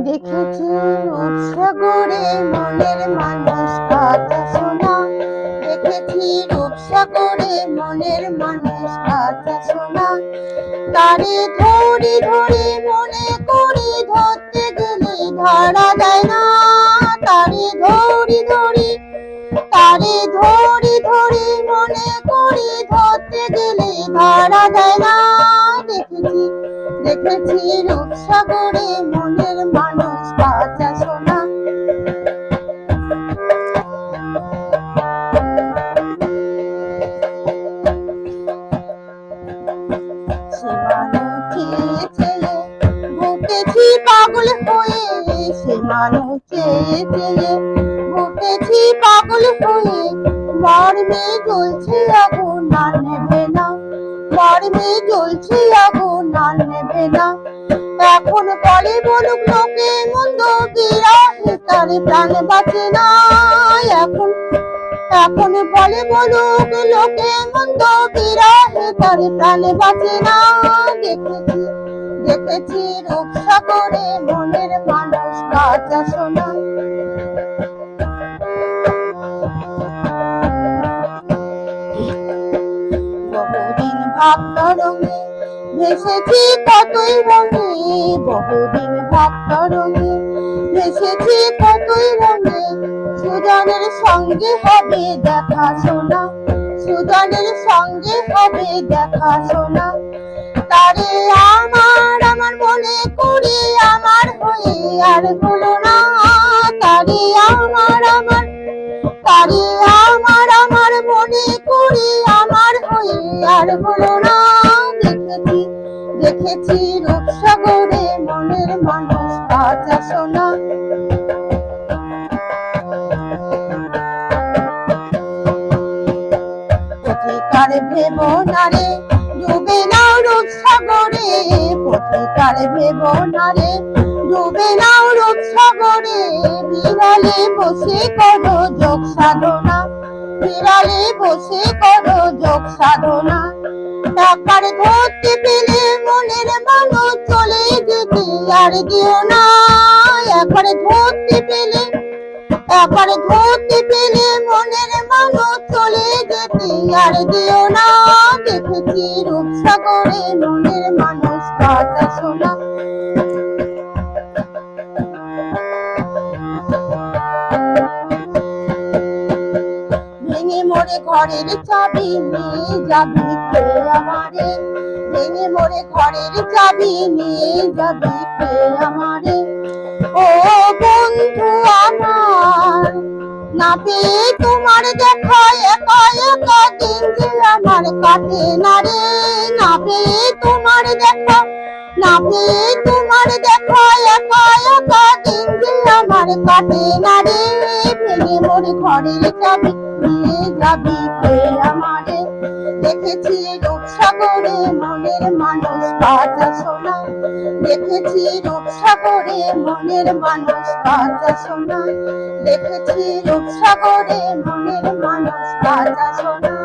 দেখেছি রূপসাগরে মনের মানুষ কথা শোনা। দেখেছি রূপসাগরে মনের মানুষ কথা শোনা। তারে ধরি ধরি মনে করি ধরতে গেলে ধরা যায় না। তারে ধরি ধরি মনে করি ধরতে গেলে ধরা যায় না। দেখেছি রূপসাগরে মনের মানুষ কথা শোনা। ঘুটেছি পাগল হয়ে, সে মানুষ চেয়ে চেয়ে ঘুটেছি পাগল হয়ে। মর্মে জ্বলছে আগুন আর নেবে না, মর্মে জ্বলছে আগুন আর নেবে না। এখন বলে বলুক লোকে মন্দ বিরাহে তার প্রাণ বাঁচে না। এখন বলে বলুক লোকে মন্দ বিরাহে তার প্রাণ বাঁচে না। দেখেছি রূপসাগরে মনের মানুষ কথা শোনা। বহুদিন ভাবনা রঙে ভেসেছি কতই রঙে, বহুদিন ভাবনা রঙে ভেসেছি কতই রঙে। সুজনের সঙ্গে হবে দেখা শোনা, সুজনের সঙ্গে হবে দেখা শোনা। তারে আমার আমার মনে করি আমার হয়ে আর হলো না। তারে আমার মনে করি আমার হয়ে আর হলো না। দেখেছি রূপসাগরে মনের মানুষ কথা শোনা। পথিকার ভেবো না রে ডুবে নাও রূপসাগরে, পথিকার ভেবো না রে ডুবে নাও রূপসাগরে। বিড়ালে বসে করো যোগ সাধনা, বিড়ালে বসে করো যোগ সাধনা। টাকার ধরতে পেলে মনের মানুষ চলে যেতে আর দিও না। একবার ধরতে পেলে মনের মানুষ চলে যেতে আর দিও না। দেখেছি রূপসাগরে মনের মানুষ কথা শোনা। ভেঙে মোরে ঘরের চাবি নিয়ে যাবি কে আমারে, ভেঙে মোরে ঘরের চাবি নিয়ে যাবি কে আমারে। ও বন্ধু আমার, না পেয়ে তোমার দেখা একা একা দিন যে আমার কাটে না রে। না পেয়ে তোমার দেখা একা একা দিন যে আমার কাটে না রে। ভেঙে মোর ঘরের চাবি নিয়ে যাবি কে আমারে। দেখেছি রূপসাগরে মনের মানুষ কথা শোনা। দেখেছি রূপসাগরে মনের মানুষ কথা শোনা। দেখেছি রূপসাগরে মনের মানুষ কথা শোনা।